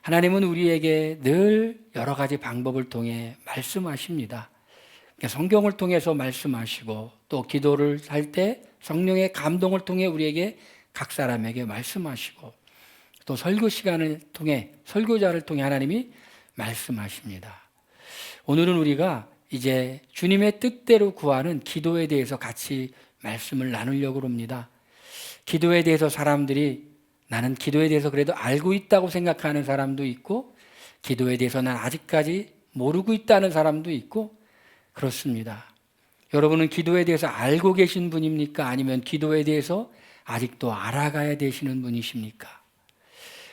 하나님은 우리에게 늘 여러 가지 방법을 통해 말씀하십니다. 성경을 통해서 말씀하시고 또 기도를 할 때 성령의 감동을 통해 우리에게 각 사람에게 말씀하시고 또 설교 시간을 통해 설교자를 통해 하나님이 말씀하십니다. 오늘은 우리가 이제 주님의 뜻대로 구하는 기도에 대해서 같이 말씀을 나누려고 합니다. 기도에 대해서 사람들이 나는 기도에 대해서 그래도 알고 있다고 생각하는 사람도 있고 기도에 대해서 난 아직까지 모르고 있다는 사람도 있고 그렇습니다. 여러분은 기도에 대해서 알고 계신 분입니까? 아니면 기도에 대해서 아직도 알아가야 되시는 분이십니까?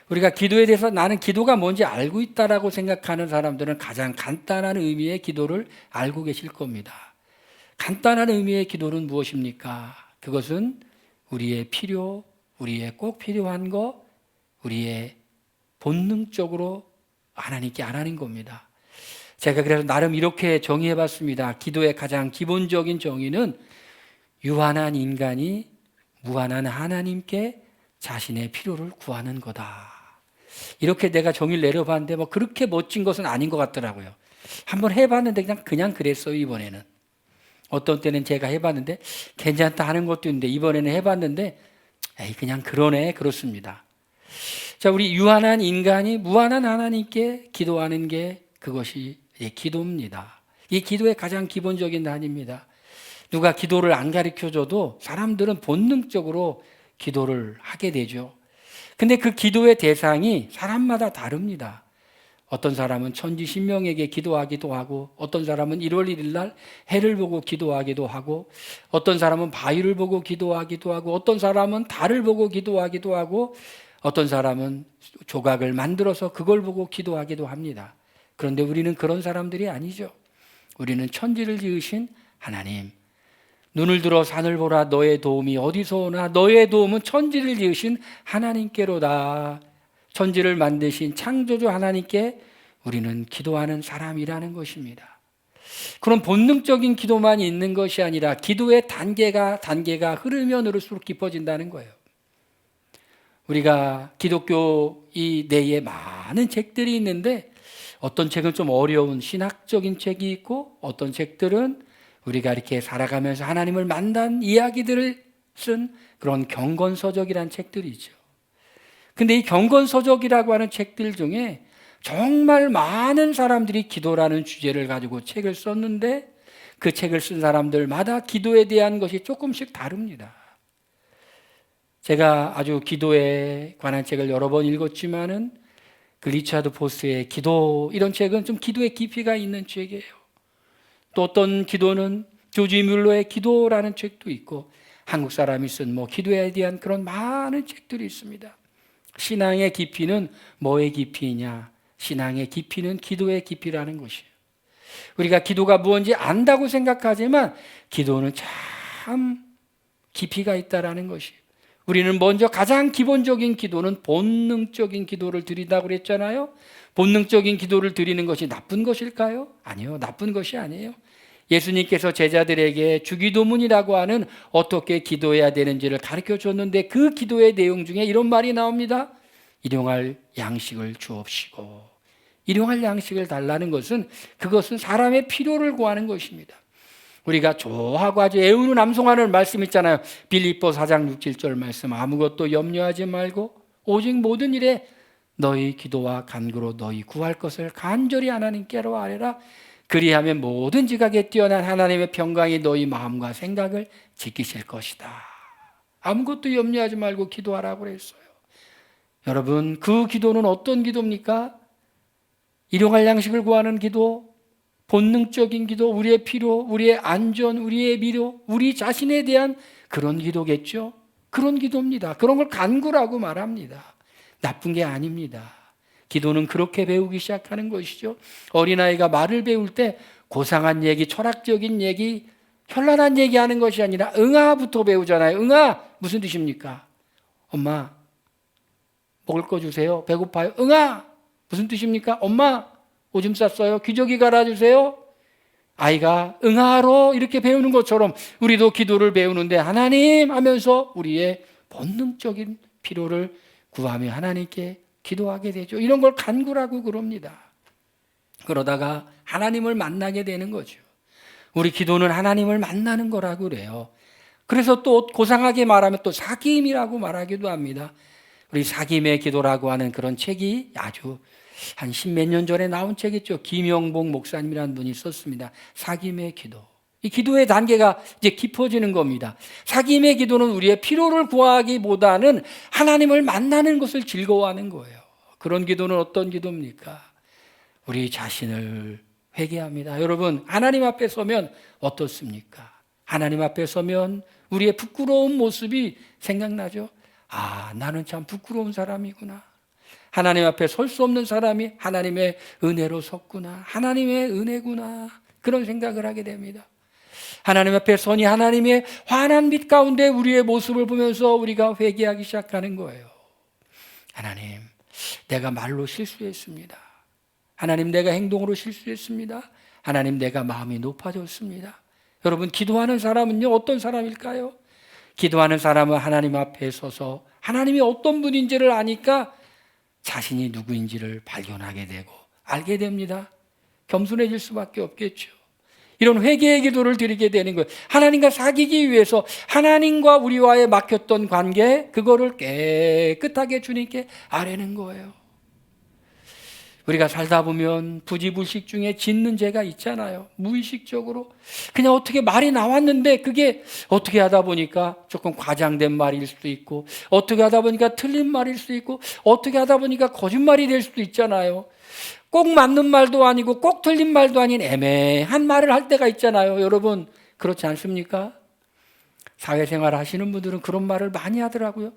우리가 기도에 대해서 나는 기도가 뭔지 알고 있다라고 생각하는 사람들은 가장 간단한 의미의 기도를 알고 계실 겁니다. 간단한 의미의 기도는 무엇입니까? 그것은 우리의 필요, 우리의 꼭 필요한 거, 우리의 본능적으로 하나님께 아뢰는 겁니다. 제가 그래서 나름 이렇게 정의해 봤습니다. 기도의 가장 기본적인 정의는 유한한 인간이 무한한 하나님께 자신의 필요를 구하는 거다. 이렇게 내가 정의를 내려봤는데 뭐 그렇게 멋진 것은 아닌 것 같더라고요. 한번 해봤는데 그냥 그랬어요. 이번에는 어떤 때는 제가 해봤는데 괜찮다 하는 것도 있는데 이번에는 해봤는데 에이 그냥 그러네 그렇습니다. 자, 우리 유한한 인간이 무한한 하나님께 기도하는 게 그것이 기도입니다. 이 기도의 가장 기본적인 단위입니다. 누가 기도를 안 가르쳐줘도 사람들은 본능적으로 기도를 하게 되죠. 근데 그 기도의 대상이 사람마다 다릅니다. 어떤 사람은 천지 신명에게 기도하기도 하고 어떤 사람은 1월 1일 날 해를 보고 기도하기도 하고 어떤 사람은 바위를 보고 기도하기도 하고 어떤 사람은 달을 보고 기도하기도 하고 어떤 사람은 조각을 만들어서 그걸 보고 기도하기도 합니다. 그런데 우리는 그런 사람들이 아니죠. 우리는 천지를 지으신 하나님, 눈을 들어 산을 보라 너의 도움이 어디서 오나 너의 도움은 천지를 지으신 하나님께로다. 천지를 만드신 창조주 하나님께 우리는 기도하는 사람이라는 것입니다. 그런 본능적인 기도만 있는 것이 아니라 기도의 단계가 흐르면 흐를수록 깊어진다는 거예요. 우리가 기독교 이 내에 많은 책들이 있는데 어떤 책은 좀 어려운 신학적인 책이 있고 어떤 책들은 우리가 이렇게 살아가면서 하나님을 만난 이야기들을 쓴 그런 경건서적이라는 책들이 있죠. 근데 이 경건서적이라고 하는 책들 중에 정말 많은 사람들이 기도라는 주제를 가지고 책을 썼는데 그 책을 쓴 사람들마다 기도에 대한 것이 조금씩 다릅니다. 제가 아주 기도에 관한 책을 여러 번 읽었지만은 그 리차드 포스의 기도 이런 책은 좀 기도의 깊이가 있는 책이에요. 또 어떤 기도는 조지 뮬러의 기도라는 책도 있고 한국 사람이 쓴 기도에 대한 그런 많은 책들이 있습니다. 신앙의 깊이는 뭐의 깊이냐? 신앙의 깊이는 기도의 깊이라는 것이에요. 우리가 기도가 무엇인지 안다고 생각하지만 기도는 참 깊이가 있다라는 것이에요. 우리는 먼저 가장 기본적인 기도는 본능적인 기도를 드린다고 그랬잖아요. 본능적인 기도를 드리는 것이 나쁜 것일까요? 아니요, 나쁜 것이 아니에요. 예수님께서 제자들에게 주기도문이라고 하는 어떻게 기도해야 되는지를 가르쳐 줬는데 그 기도의 내용 중에 이런 말이 나옵니다. 일용할 양식을 주옵시고. 일용할 양식을 달라는 것은 그것은 사람의 필요를 구하는 것입니다. 우리가 좋아하고 아주 애우는 암송하는 말씀 있잖아요. 빌립보 4장 6, 7절 말씀. 아무것도 염려하지 말고 오직 모든 일에 너희 기도와 간구로 너희 구할 것을 간절히 하나님께로 아뢰라. 그리하면 모든 지각에 뛰어난 하나님의 평강이 너희 마음과 생각을 지키실 것이다. 아무것도 염려하지 말고 기도하라고 그랬어요. 여러분, 그 기도는 어떤 기도입니까? 일용할 양식을 구하는 기도, 본능적인 기도, 우리의 필요, 우리의 안전, 우리의 미료, 우리 자신에 대한 그런 기도겠죠. 그런 기도입니다. 그런 걸 간구라고 말합니다. 나쁜 게 아닙니다. 기도는 그렇게 배우기 시작하는 것이죠. 어린아이가 말을 배울 때 고상한 얘기, 철학적인 얘기, 현란한 얘기하는 것이 아니라 응아부터 배우잖아요. 응아 무슨 뜻입니까? 엄마 먹을 거 주세요. 배고파요. 응아 무슨 뜻입니까? 엄마 오줌 쌌어요. 기저귀 갈아주세요. 아이가 응아로 이렇게 배우는 것처럼 우리도 기도를 배우는데 하나님 하면서 우리의 본능적인 필요를 구하며 하나님께 기도하게 되죠. 이런 걸 간구라고 그럽니다. 그러다가 하나님을 만나게 되는 거죠. 우리 기도는 하나님을 만나는 거라고 그래요. 그래서 또 고상하게 말하면 또 사귐이라고 말하기도 합니다. 우리 사귐의 기도라고 하는 그런 책이 아주 한 십몇 년 전에 나온 책이죠. 김영복 목사님이라는 분이 썼습니다. 사귐의 기도. 이 기도의 단계가 이제 깊어지는 겁니다. 사귐의 기도는 우리의 필요를 구하기보다는 하나님을 만나는 것을 즐거워하는 거예요. 그런 기도는 어떤 기도입니까? 우리 자신을 회개합니다. 여러분, 하나님 앞에 서면 어떻습니까? 하나님 앞에 서면 우리의 부끄러운 모습이 생각나죠. 아, 나는 참 부끄러운 사람이구나. 하나님 앞에 설 수 없는 사람이 하나님의 은혜로 섰구나. 하나님의 은혜구나. 그런 생각을 하게 됩니다. 하나님 앞에 서니 하나님의 환한 빛 가운데 우리의 모습을 보면서 우리가 회개하기 시작하는 거예요. 하나님, 내가 말로 실수했습니다. 하나님, 내가 행동으로 실수했습니다. 하나님, 내가 마음이 높아졌습니다. 여러분, 기도하는 사람은요, 어떤 사람일까요? 기도하는 사람은 하나님 앞에 서서 하나님이 어떤 분인지를 아니까 자신이 누구인지를 발견하게 되고 알게 됩니다. 겸손해질 수밖에 없겠죠. 이런 회개의 기도를 드리게 되는 거예요. 하나님과 사귀기 위해서 하나님과 우리와의 막혔던 관계, 그거를 깨끗하게 주님께 아뢰는 거예요. 우리가 살다 보면 부지불식 중에 짓는 죄가 있잖아요. 무의식적으로 그냥 어떻게 말이 나왔는데 그게 어떻게 하다 보니까 조금 과장된 말일 수도 있고, 어떻게 하다 보니까 틀린 말일 수도 있고, 어떻게 하다 보니까 거짓말이 될 수도 있잖아요. 꼭 맞는 말도 아니고 꼭 틀린 말도 아닌 애매한 말을 할 때가 있잖아요. 여러분, 그렇지 않습니까? 사회생활 하시는 분들은 그런 말을 많이 하더라고요.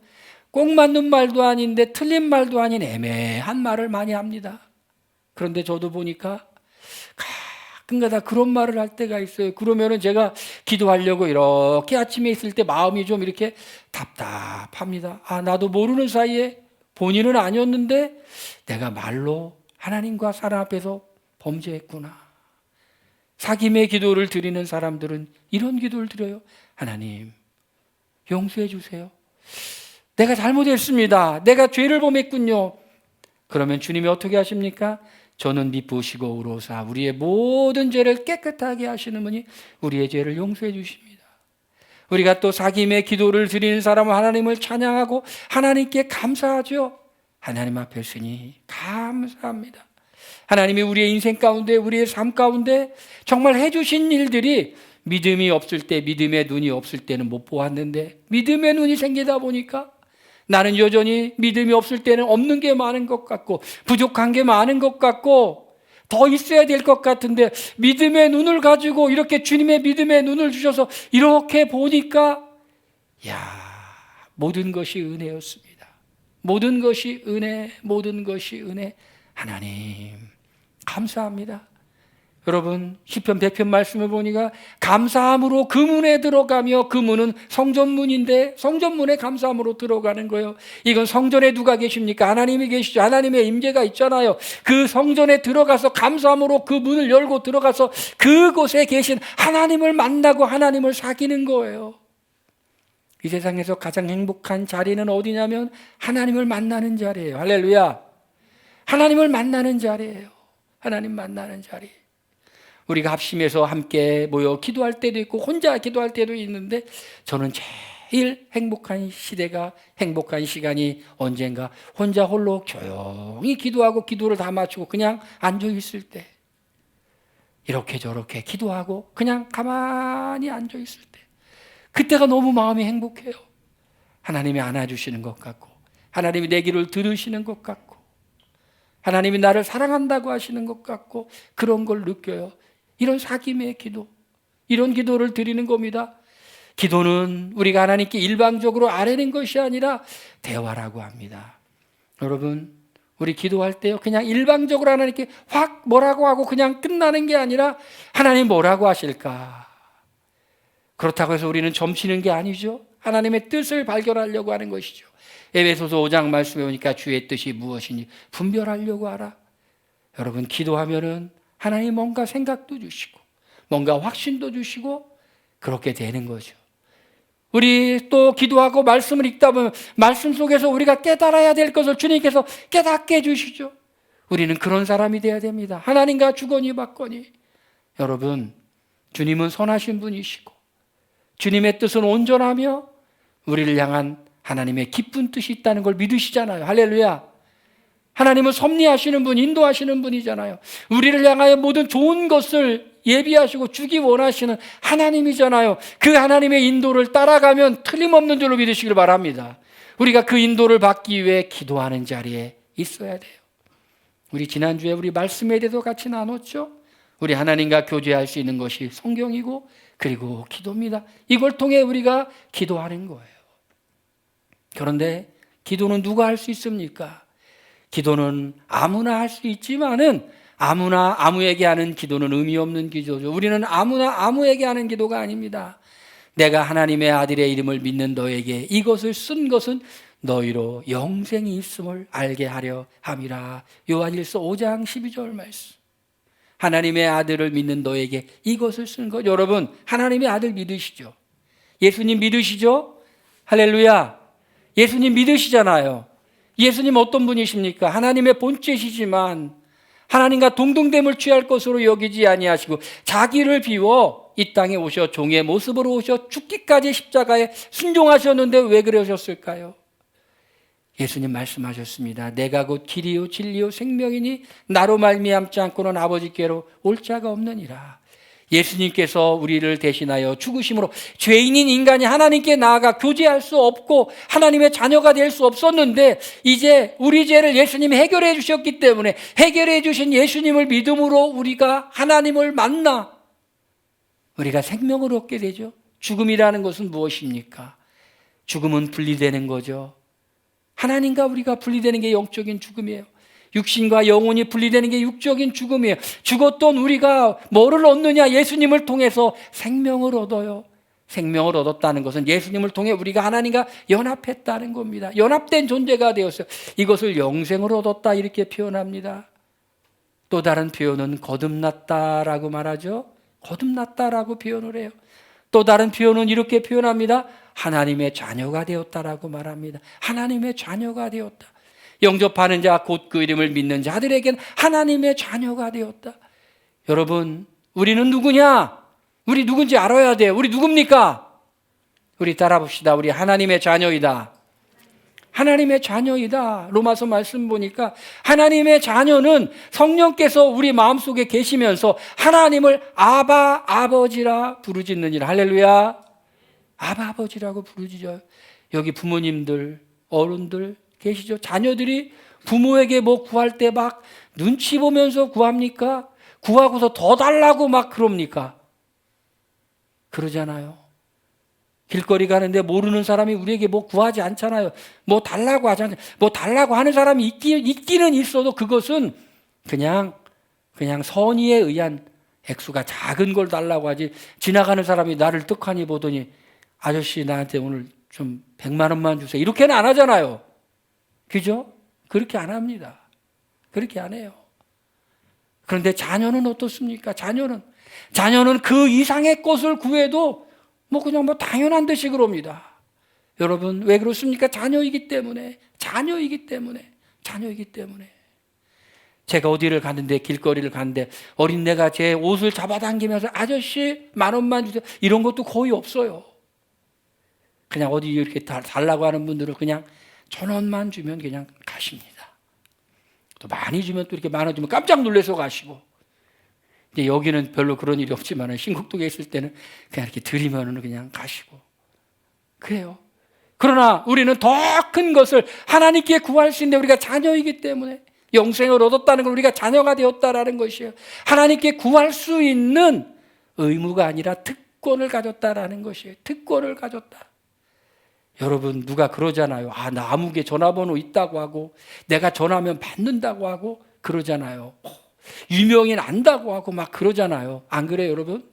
꼭 맞는 말도 아닌데 틀린 말도 아닌 애매한 말을 많이 합니다. 그런데 저도 보니까 가끔가다 그런 말을 할 때가 있어요. 그러면은 제가 기도하려고 이렇게 아침에 있을 때 마음이 좀 이렇게 답답합니다. 아, 나도 모르는 사이에 본인은 아니었는데 내가 말로 하나님과 사람 앞에서 범죄했구나. 사귐의 기도를 드리는 사람들은 이런 기도를 드려요. 하나님, 용서해 주세요. 내가 잘못했습니다. 내가 죄를 범했군요. 그러면 주님이 어떻게 하십니까? 저는 미쁘시고 의로사 우리의 모든 죄를 깨끗하게 하시는 분이 우리의 죄를 용서해 주십니다. 우리가 또 사귐의 기도를 드리는 사람은 하나님을 찬양하고 하나님께 감사하죠. 하나님 앞에 서니 감사합니다. 하나님이 우리의 인생 가운데, 우리의 삶 가운데 정말 해주신 일들이 믿음이 없을 때, 믿음의 눈이 없을 때는 못 보았는데 믿음의 눈이 생기다 보니까 나는 여전히 믿음이 없을 때는 없는 게 많은 것 같고 부족한 게 많은 것 같고 더 있어야 될 것 같은데 믿음의 눈을 가지고 이렇게 주님의 믿음의 눈을 주셔서 이렇게 보니까 모든 것이 은혜였습니다. 모든 것이 은혜, 모든 것이 은혜. 하나님 감사합니다. 여러분, 시편 100편 말씀을 보니까 감사함으로 그 문에 들어가며, 그 문은 성전문인데 성전문에 감사함으로 들어가는 거예요. 이건 성전에 누가 계십니까? 하나님이 계시죠. 하나님의 임재가 있잖아요. 그 성전에 들어가서 감사함으로 그 문을 열고 들어가서 그곳에 계신 하나님을 만나고 하나님을 사귀는 거예요. 이 세상에서 가장 행복한 자리는 어디냐면 하나님을 만나는 자리예요. 할렐루야. 하나님을 만나는 자리예요. 하나님 만나는 자리. 우리가 합심해서 함께 모여 기도할 때도 있고 혼자 기도할 때도 있는데 저는 제일 행복한 시대가, 행복한 시간이 언젠가 혼자 홀로 조용히 기도하고 기도를 다 마치고 그냥 앉아 있을 때, 이렇게 저렇게 기도하고 그냥 가만히 앉아 있을 때, 그때가 너무 마음이 행복해요. 하나님이 안아주시는 것 같고, 하나님이 내 기도를 들으시는 것 같고, 하나님이 나를 사랑한다고 하시는 것 같고, 그런 걸 느껴요. 이런 사귐의 기도, 이런 기도를 드리는 겁니다. 기도는 우리가 하나님께 일방적으로 아뢰는 것이 아니라 대화라고 합니다. 여러분, 우리 기도할 때요, 그냥 일방적으로 하나님께 확 뭐라고 하고 그냥 끝나는 게 아니라 하나님 뭐라고 하실까? 그렇다고 해서 우리는 점치는 게 아니죠. 하나님의 뜻을 발견하려고 하는 것이죠. 에베소서 5장 말씀에 보니까 주의 뜻이 무엇인지 분별하려고 하라. 여러분, 기도하면은 하나님 뭔가 생각도 주시고 뭔가 확신도 주시고 그렇게 되는 거죠. 우리 또 기도하고 말씀을 읽다 보면 말씀 속에서 우리가 깨달아야 될 것을 주님께서 깨닫게 해주시죠. 우리는 그런 사람이 되어야 됩니다. 하나님과 주거니 받거니. 여러분, 주님은 선하신 분이시고 주님의 뜻은 온전하며 우리를 향한 하나님의 기쁜 뜻이 있다는 걸 믿으시잖아요. 할렐루야. 하나님은 섭리하시는 분, 인도하시는 분이잖아요. 우리를 향하여 모든 좋은 것을 예비하시고 주기 원하시는 하나님이잖아요. 그 하나님의 인도를 따라가면 틀림없는 줄로 믿으시길 바랍니다. 우리가 그 인도를 받기 위해 기도하는 자리에 있어야 돼요. 우리 지난주에 우리 말씀에 대해서 같이 나눴죠. 우리 하나님과 교제할 수 있는 것이 성경이고 그리고 기도입니다. 이걸 통해 우리가 기도하는 거예요. 그런데 기도는 누가 할 수 있습니까? 기도는 아무나 할 수 있지만은 아무나 아무에게 하는 기도는 의미 없는 기도죠. 우리는 아무나 아무에게 하는 기도가 아닙니다. 내가 하나님의 아들의 이름을 믿는 너에게 이것을 쓴 것은 너희로 영생이 있음을 알게 하려 함이라. 요한일서 5장 12절 말씀. 하나님의 아들을 믿는 너에게 이것을 쓴 것. 여러분, 하나님의 아들 믿으시죠? 예수님 믿으시죠? 할렐루야. 예수님 믿으시잖아요. 예수님 어떤 분이십니까? 하나님의 본체시지만 하나님과 동등됨을 취할 것으로 여기지 아니하시고 자기를 비워 이 땅에 오셔 종의 모습으로 오셔 죽기까지 십자가에 순종하셨는데 왜 그러셨을까요? 예수님 말씀하셨습니다. 내가 곧 길이요 진리요 생명이니 나로 말미암지 않고는 아버지께로 올 자가 없느니라. 예수님께서 우리를 대신하여 죽으심으로 죄인인 인간이 하나님께 나아가 교제할 수 없고 하나님의 자녀가 될 수 없었는데 이제 우리 죄를 예수님이 해결해 주셨기 때문에 해결해 주신 예수님을 믿음으로 우리가 하나님을 만나 우리가 생명을 얻게 되죠. 죽음이라는 것은 무엇입니까? 죽음은 분리되는 거죠. 하나님과 우리가 분리되는 게 영적인 죽음이에요. 육신과 영혼이 분리되는 게 육적인 죽음이에요. 죽었던 우리가 뭐를 얻느냐? 예수님을 통해서 생명을 얻어요. 생명을 얻었다는 것은 예수님을 통해 우리가 하나님과 연합했다는 겁니다. 연합된 존재가 되었어요. 이것을 영생을 얻었다 이렇게 표현합니다. 또 다른 표현은 거듭났다라고 말하죠. 거듭났다라고 표현을 해요. 또 다른 표현은 이렇게 표현합니다. 하나님의 자녀가 되었다라고 말합니다. 하나님의 자녀가 되었다. 영접하는 자 곧 그 이름을 믿는 자들에게는 하나님의 자녀가 되었다. 여러분, 우리는 누구냐? 우리 누군지 알아야 돼요. 우리 누굽니까? 우리 따라 봅시다. 우리 하나님의 자녀이다. 하나님의 자녀이다. 로마서 말씀 보니까 하나님의 자녀는 성령께서 우리 마음속에 계시면서 하나님을 아바 아버지라 부르짖느니라. 할렐루야. 아바 아버지라고 부르짖어요. 여기 부모님들, 어른들 계시죠? 자녀들이 부모에게 뭐 구할 때 막 눈치 보면서 구합니까? 구하고서 더 달라고 막 그럽니까? 그러잖아요. 길거리 가는데 모르는 사람이 우리에게 뭐 구하지 않잖아요. 뭐 달라고 하잖아요. 뭐 달라고 하는 사람이 있기는 있어도 그것은 그냥 선의에 의한 액수가 작은 걸 달라고 하지. 지나가는 사람이 나를 떡하니 보더니 아저씨 나한테 오늘 좀 100만 원만 주세요. 이렇게는 안 하잖아요. 그죠? 그렇게 안 합니다. 그렇게 안 해요. 그런데 자녀는 어떻습니까? 자녀는 그 이상의 것을 구해도 그냥 당연한 듯이 그럽니다. 여러분, 왜 그렇습니까? 자녀이기 때문에. 제가 어디를 갔는데, 길거리를 갔는데 어린애가 제 옷을 잡아당기면서 아저씨 10,000원만 주세요. 이런 것도 거의 없어요. 그냥 어디 이렇게 달라고 하는 분들은 그냥 1,000원만 주면 그냥 가십니다. 또 많이 주면 또 이렇게 많아지면 깜짝 놀라서 가시고. 이제 여기는 별로 그런 일이 없지만 신국동에 있을 때는 그냥 이렇게 드리면 그냥 가시고. 그래요. 그러나 우리는 더 큰 것을 하나님께 구할 수 있는데 우리가 자녀이기 때문에 영생을 얻었다는 건 우리가 자녀가 되었다라는 것이에요. 하나님께 구할 수 있는 의무가 아니라 특권을 가졌다라는 것이에요. 특권을 가졌다. 여러분, 누가 그러잖아요. 나 아무개 전화번호 있다고 하고 내가 전화하면 받는다고 하고 그러잖아요. 유명인 안다고 하고 막 그러잖아요. 안 그래요, 여러분?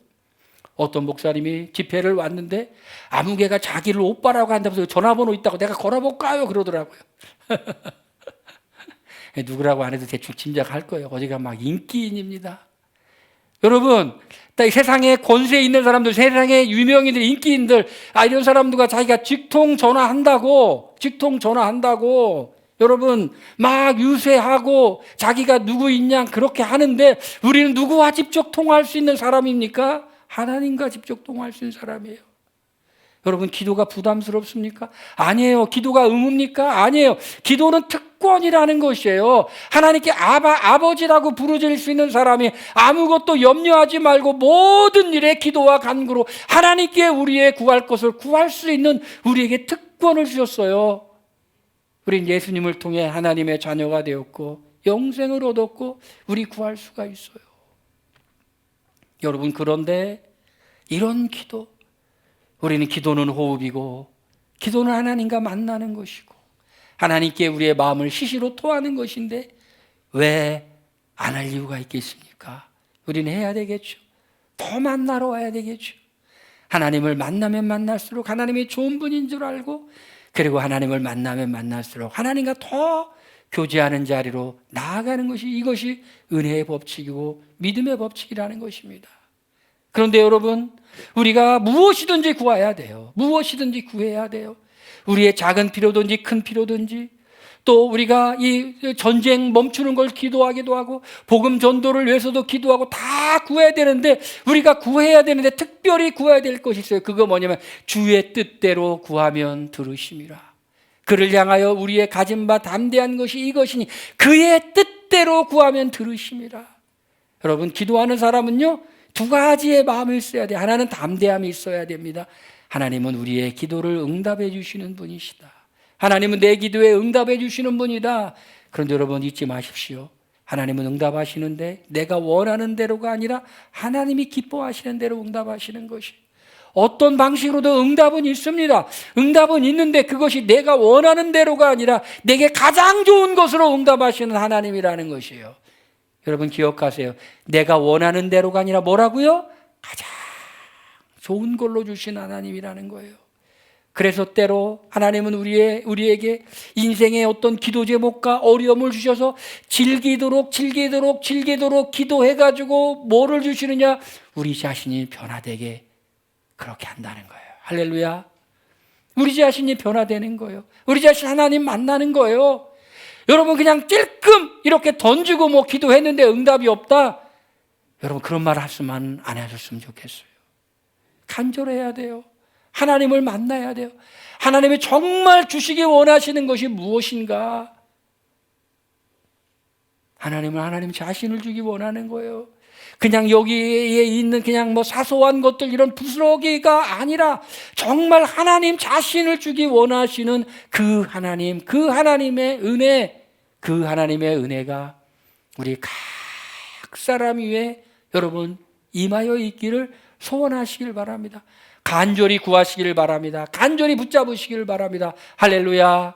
어떤 목사님이 집회를 왔는데 아무개가 자기를 오빠라고 한다면서 전화번호 있다고 내가 걸어볼까요? 그러더라고요. 누구라고 안 해도 대충 짐작할 거예요. 어디가 막 인기인입니다. 여러분, 이 세상에 권세 있는 사람들, 세상에 유명인들, 인기인들, 이런 사람들과 자기가 직통 전화한다고, 여러분, 막 유세하고 자기가 누구 있냐 그렇게 하는데 우리는 누구와 직접 통화할 수 있는 사람입니까? 하나님과 직접 통화할 수 있는 사람이에요. 여러분, 기도가 부담스럽습니까? 아니에요. 기도가 의무입니까? 아니에요. 기도는 특권이라는 것이에요. 하나님께 아버지라고 부르질 수 있는 사람이 아무것도 염려하지 말고 모든 일에 기도와 간구로 하나님께 우리의 구할 것을 구할 수 있는 우리에게 특권을 주셨어요. 우린 예수님을 통해 하나님의 자녀가 되었고 영생을 얻었고 우리 구할 수가 있어요. 여러분, 그런데 이런 기도, 우리는 기도는 호흡이고 기도는 하나님과 만나는 것이고 하나님께 우리의 마음을 시시로 토하는 것인데 왜 안 할 이유가 있겠습니까? 우리는 해야 되겠죠. 더 만나러 와야 되겠죠. 하나님을 만나면 만날수록 하나님이 좋은 분인 줄 알고, 그리고 하나님을 만나면 만날수록 하나님과 더 교제하는 자리로 나아가는 것이, 이것이 은혜의 법칙이고 믿음의 법칙이라는 것입니다. 그런데 여러분, 우리가 무엇이든지 구해야 돼요. 무엇이든지 구해야 돼요. 우리의 작은 필요든지 큰 필요든지, 또 우리가 이 전쟁 멈추는 걸 기도하기도 하고 복음 전도를 위해서도 기도하고 다 구해야 되는데, 우리가 구해야 되는데 특별히 구해야 될 것이 있어요. 그거 뭐냐면 주의 뜻대로 구하면 들으심이라. 그를 향하여 우리의 가진 바 담대한 것이 이것이니 그의 뜻대로 구하면 들으심이라. 여러분, 기도하는 사람은요, 두 가지의 마음이 있어야 돼요. 하나는 담대함이 있어야 됩니다. 하나님은 우리의 기도를 응답해 주시는 분이시다. 하나님은 내 기도에 응답해 주시는 분이다. 그런데 여러분, 잊지 마십시오. 하나님은 응답하시는데 내가 원하는 대로가 아니라 하나님이 기뻐하시는 대로 응답하시는 것이, 어떤 방식으로도 응답은 있습니다. 응답은 있는데 그것이 내가 원하는 대로가 아니라 내게 가장 좋은 것으로 응답하시는 하나님이라는 것이에요. 여러분, 기억하세요. 내가 원하는 대로가 아니라 뭐라고요? 가장 좋은 걸로 주신 하나님이라는 거예요. 그래서 때로 하나님은 우리에게 인생의 어떤 기도 제목과 어려움을 주셔서 질기도록 기도해가지고 뭐를 주시느냐? 우리 자신이 변화되게 그렇게 한다는 거예요. 할렐루야. 우리 자신이 변화되는 거예요. 우리 자신 하나님 만나는 거예요. 여러분, 그냥 찔끔 이렇게 던지고 뭐 기도했는데 응답이 없다, 여러분, 그런 말 하시면 안 하셨으면 좋겠어요. 간절해야 돼요. 하나님을 만나야 돼요. 하나님이 정말 주시기 원하시는 것이 무엇인가? 하나님은 하나님 자신을 주기 원하는 거예요. 그냥 여기에 있는 그냥 뭐 사소한 것들, 이런 부스러기가 아니라 정말 하나님 자신을 주기 원하시는 그 하나님, 그 하나님의 은혜, 그 하나님의 은혜가 우리 각 사람 위에 여러분 임하여 있기를 소원하시길 바랍니다. 간절히 구하시기를 바랍니다. 간절히 붙잡으시기를 바랍니다. 할렐루야.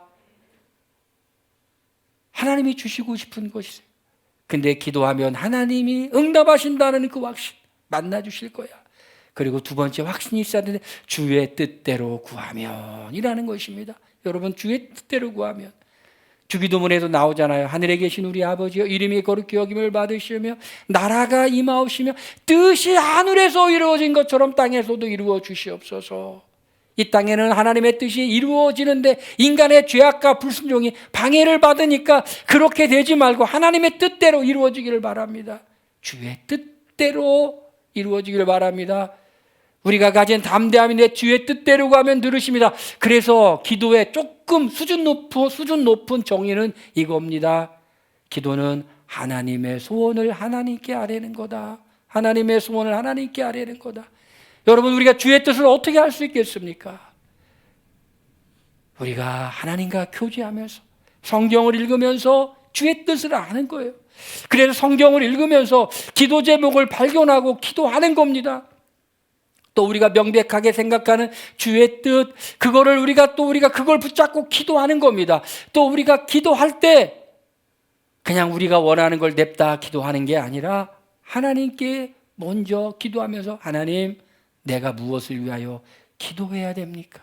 하나님이 주시고 싶은 것이세요. 근데 기도하면 하나님이 응답하신다는 그 확신 만나 주실 거야. 그리고 두 번째 확신이 있어야 되는데, 주의 뜻대로 구하면 이라는 것입니다. 여러분, 주의 뜻대로 구하면, 주기도문에도 나오잖아요. 하늘에 계신 우리 아버지여, 이름이 거룩히 여김을 받으시며 나라가 임하옵시며 뜻이 하늘에서 이루어진 것처럼 땅에서도 이루어 주시옵소서. 이 땅에는 하나님의 뜻이 이루어지는데 인간의 죄악과 불순종이 방해를 받으니까 그렇게 되지 말고 하나님의 뜻대로 이루어지기를 바랍니다. 주의 뜻대로 이루어지기를 바랍니다. 우리가 가진 담대함인데 주의 뜻대로 가면 들으십니다. 그래서 기도의 조금 수준 높은 정의는 이겁니다. 기도는 하나님의 소원을 하나님께 아뢰는 거다. 하나님의 소원을 하나님께 아뢰는 거다. 여러분, 우리가 주의 뜻을 어떻게 할 수 있겠습니까? 우리가 하나님과 교제하면서 성경을 읽으면서 주의 뜻을 아는 거예요. 그래서 성경을 읽으면서 기도 제목을 발견하고 기도하는 겁니다. 또 우리가 명백하게 생각하는 주의 뜻, 그거를 우리가 그걸 붙잡고 기도하는 겁니다. 또 우리가 기도할 때 그냥 우리가 원하는 걸 냅다 기도하는 게 아니라 하나님께 먼저 기도하면서, 하나님, 내가 무엇을 위하여 기도해야 됩니까?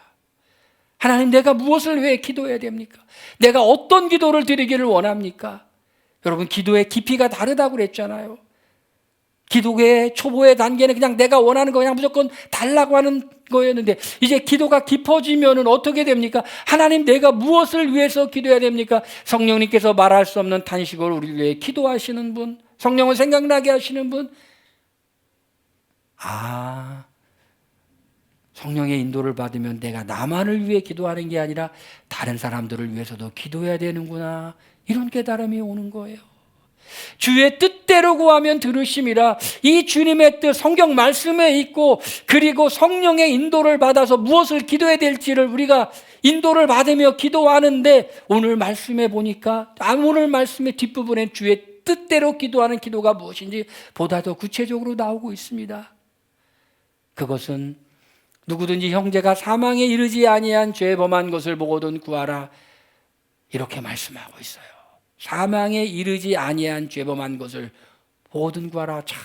하나님, 내가 무엇을 위해 기도해야 됩니까? 내가 어떤 기도를 드리기를 원합니까? 여러분, 기도의 깊이가 다르다고 그랬잖아요. 기도의 초보의 단계는 그냥 내가 원하는 거 그냥 무조건 달라고 하는 거였는데, 이제 기도가 깊어지면은 어떻게 됩니까? 하나님, 내가 무엇을 위해서 기도해야 됩니까? 성령님께서 말할 수 없는 탄식으로 우리를 위해 기도하시는 분, 성령을 생각나게 하시는 분. 성령의 인도를 받으면 내가 나만을 위해 기도하는 게 아니라 다른 사람들을 위해서도 기도해야 되는구나, 이런 깨달음이 오는 거예요. 주의 뜻대로 구하면 들으심이라. 이 주님의 뜻, 성경 말씀에 있고, 그리고 성령의 인도를 받아서 무엇을 기도해야 될지를 우리가 인도를 받으며 기도하는데, 오늘 말씀에 보니까, 오늘 말씀의 뒷부분에 주의 뜻대로 기도하는 기도가 무엇인지 보다 더 구체적으로 나오고 있습니다. 그것은 누구든지 형제가 사망에 이르지 아니한 죄 범한 것을 보거든 구하라, 이렇게 말씀하고 있어요. 사망에 이르지 아니한 죄 범한 것을 보거든 구하라. 참,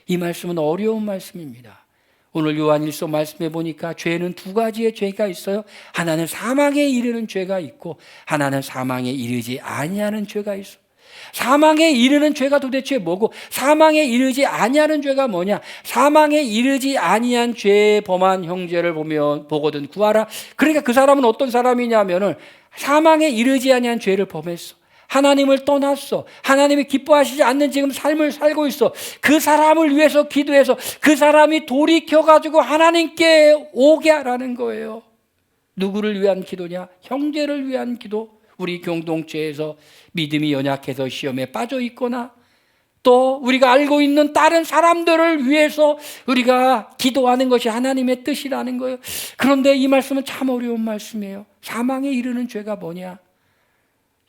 이 말씀은 어려운 말씀입니다. 오늘 요한일서 말씀해 보니까 죄는 두 가지의 죄가 있어요. 하나는 사망에 이르는 죄가 있고, 하나는 사망에 이르지 아니하는 죄가 있어요. 사망에 이르는 죄가 도대체 뭐고, 사망에 이르지 아니하는 죄가 뭐냐? 사망에 이르지 아니한 죄 범한 형제를 보거든 구하라. 그러니까 그 사람은 어떤 사람이냐면은, 사망에 이르지 아니한 죄를 범했어. 하나님을 떠났어. 하나님이 기뻐하시지 않는 지금 삶을 살고 있어. 그 사람을 위해서 기도해서 그 사람이 돌이켜가지고 하나님께 오게 하라는 거예요. 누구를 위한 기도냐? 형제를 위한 기도. 우리 공동체에서 믿음이 연약해서 시험에 빠져 있거나, 또 우리가 알고 있는 다른 사람들을 위해서 우리가 기도하는 것이 하나님의 뜻이라는 거예요. 그런데 이 말씀은 참 어려운 말씀이에요. 사망에 이르는 죄가 뭐냐?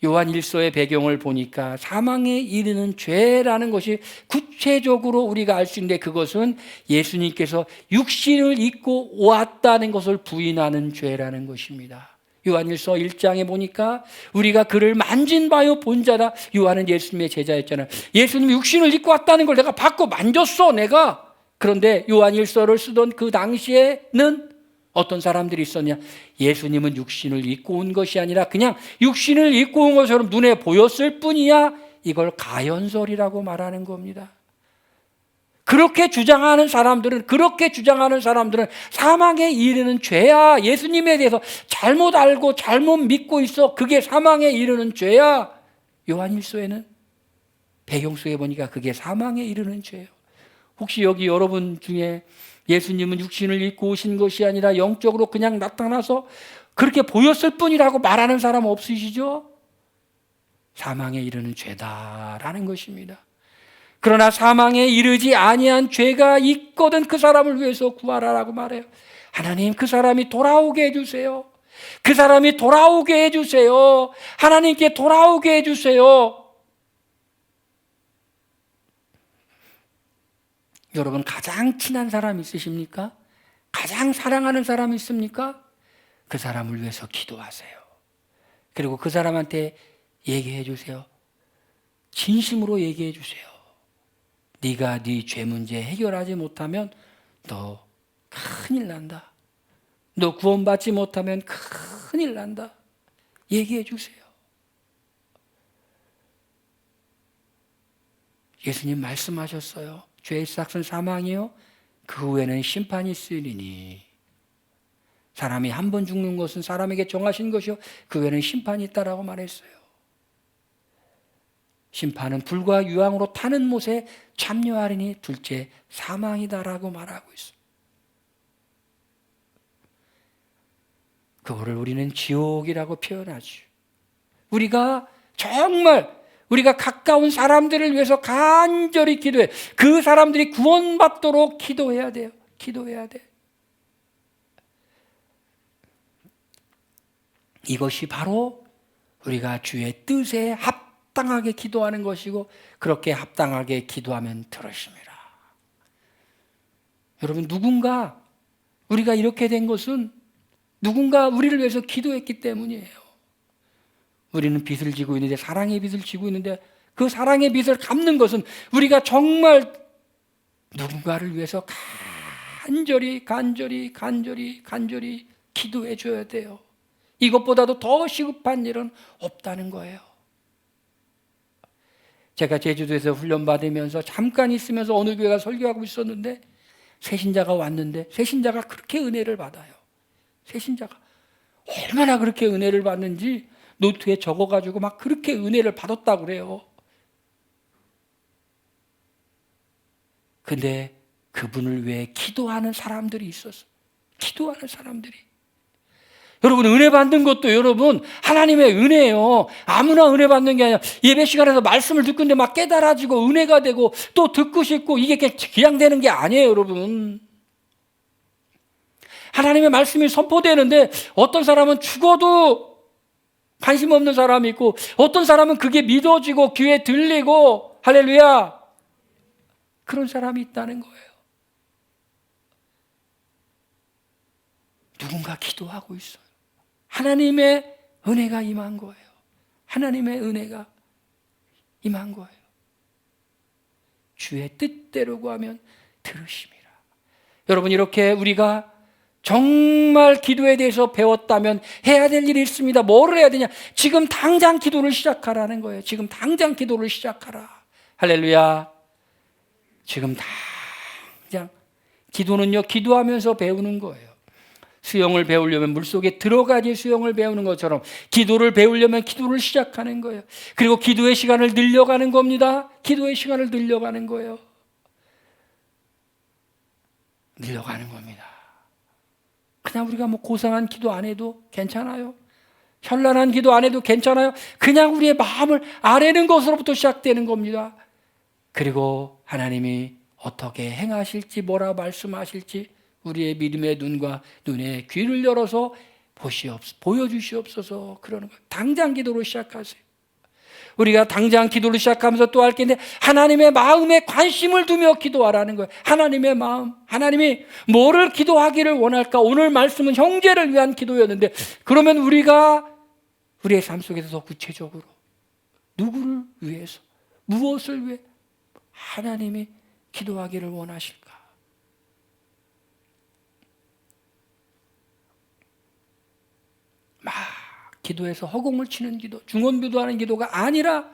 요한 1서의 배경을 보니까 사망에 이르는 죄라는 것이 구체적으로 우리가 알 수 있는데, 그것은 예수님께서 육신을 입고 왔다는 것을 부인하는 죄라는 것입니다. 요한 1서 1장에 보니까 우리가 그를 만진 바요 본 자다. 요한은 예수님의 제자였잖아요. 예수님이 육신을 입고 왔다는 걸 내가 받고 만졌어, 내가. 그런데 요한 1서를 쓰던 그 당시에는 어떤 사람들이 있었냐? 예수님은 육신을 입고 온 것이 아니라 그냥 육신을 입고 온 것처럼 눈에 보였을 뿐이야. 이걸 가연설이라고 말하는 겁니다. 그렇게 주장하는 사람들은 사망에 이르는 죄야. 예수님에 대해서 잘못 알고 잘못 믿고 있어. 그게 사망에 이르는 죄야. 요한 1서에는 배경 속에 보니까 그게 사망에 이르는 죄예요. 혹시 여기 여러분 중에 예수님은 육신을 입고 오신 것이 아니라 영적으로 그냥 나타나서 그렇게 보였을 뿐이라고 말하는 사람 없으시죠? 사망에 이르는 죄다라는 것입니다. 그러나 사망에 이르지 아니한 죄가 있거든 그 사람을 위해서 구하라라고 말해요. 하나님, 그 사람이 돌아오게 해주세요. 그 사람이 돌아오게 해주세요. 하나님께 돌아오게 해주세요. 여러분, 가장 친한 사람 있으십니까? 가장 사랑하는 사람 있습니까? 그 사람을 위해서 기도하세요. 그리고 그 사람한테 얘기해 주세요. 진심으로 얘기해 주세요. 네가 네 죄 문제 해결하지 못하면 너 큰일 난다. 너 구원받지 못하면 큰일 난다. 얘기해 주세요. 예수님 말씀하셨어요. 죄의 삭은 사망이요, 그 후에는 심판이 있으리니. 사람이 한 번 죽는 것은 사람에게 정하신 것이요, 그 후에는 심판이 있다라고 말했어요. 심판은 불과 유황으로 타는 못에 참여하리니 둘째 사망이다라고 말하고 있습니다. 그거를 우리는 지옥이라고 표현하죠. 우리가 정말 우리가 가까운 사람들을 위해서 간절히 기도해. 그 사람들이 구원받도록 기도해야 돼요. 기도해야 돼. 이것이 바로 우리가 주의 뜻에 합당하게 기도하는 것이고, 그렇게 합당하게 기도하면 들으십니다. 여러분, 누군가 우리가 이렇게 된 것은 누군가 우리를 위해서 기도했기 때문이에요. 우리는 빚을 지고 있는데, 사랑의 빚을 지고 있는데, 그 사랑의 빚을 갚는 것은 우리가 정말 누군가를 위해서 간절히 기도해 줘야 돼요. 이것보다도 더 시급한 일은 없다는 거예요. 제가 제주도에서 훈련받으면서 잠깐 있으면서 어느 교회가 설교하고 있었는데 새신자가 왔는데 새신자가 그렇게 은혜를 받아요. 새신자가 얼마나 그렇게 은혜를 받는지 노트에 적어가지고 막 그렇게 은혜를 받았다고 그래요. 근데 그분을 위해 기도하는 사람들이 있었어요. 기도하는 사람들이. 여러분, 은혜 받는 것도 여러분 하나님의 은혜예요. 아무나 은혜 받는 게 아니라 예배 시간에서 말씀을 듣고 있는데 막 깨달아지고 은혜가 되고 또 듣고 싶고 이게 그냥 되는 게 아니에요, 여러분. 하나님의 말씀이 선포되는데 어떤 사람은 죽어도 관심 없는 사람이 있고 어떤 사람은 그게 믿어지고 귀에 들리고 할렐루야 그런 사람이 있다는 거예요. 누군가 기도하고 있어요. 하나님의 은혜가 임한 거예요. 하나님의 은혜가 임한 거예요. 주의 뜻대로 구하면 들으심이라. 여러분, 이렇게 우리가 정말 기도에 대해서 배웠다면 해야 될 일이 있습니다. 뭐를 해야 되냐? 지금 당장 기도를 시작하라는 거예요. 지금 당장 기도를 시작하라. 할렐루야. 지금 당장 기도는요, 기도하면서 배우는 거예요. 수영을 배우려면 물속에 들어가지 수영을 배우는 것처럼 기도를 배우려면 기도를 시작하는 거예요. 그리고 기도의 시간을 늘려가는 겁니다. 기도의 시간을 늘려가는 거예요. 늘려가는 겁니다. 그냥 우리가 뭐 고상한 기도 안 해도 괜찮아요. 현란한 기도 안 해도 괜찮아요. 그냥 우리의 마음을 아뢰는 것으로부터 시작되는 겁니다. 그리고 하나님이 어떻게 행하실지 뭐라 말씀하실지 우리의 믿음의 눈과 눈의 귀를 열어서 보여주시옵소서 그러는 거예요. 당장 기도로 시작하세요. 우리가 당장 기도를 시작하면서 또 할 게 있는데 하나님의 마음에 관심을 두며 기도하라는 거예요. 하나님의 마음, 하나님이 뭐를 기도하기를 원할까? 오늘 말씀은 형제를 위한 기도였는데 그러면 우리가 우리의 삶 속에서 더 구체적으로 누구를 위해서 무엇을 위해 하나님이 기도하기를 원하실까? 막 기도해서 허공을 치는 기도, 중언부도하는 기도가 아니라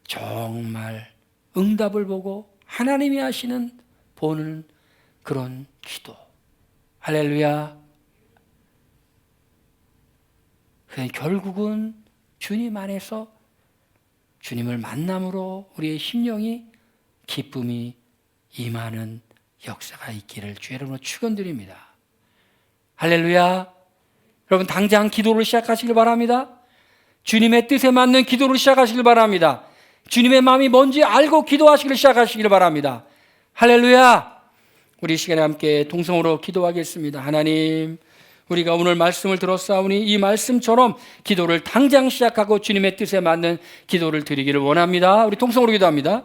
정말 응답을 보고 하나님이 하시는 보는 그런 기도. 할렐루야. 결국은 주님 안에서 주님을 만남으로 우리의 심령이 기쁨이 임하는 역사가 있기를 주의 이름으로 축원드립니다. 할렐루야. 여러분, 당장 기도를 시작하시길 바랍니다. 주님의 뜻에 맞는 기도를 시작하시길 바랍니다. 주님의 마음이 뭔지 알고 기도하시길 시작하시길 바랍니다. 할렐루야. 우리 시간에 함께 동성으로 기도하겠습니다. 하나님, 우리가 오늘 말씀을 들었사오니 이 말씀처럼 기도를 당장 시작하고 주님의 뜻에 맞는 기도를 드리기를 원합니다. 우리 동성으로 기도합니다.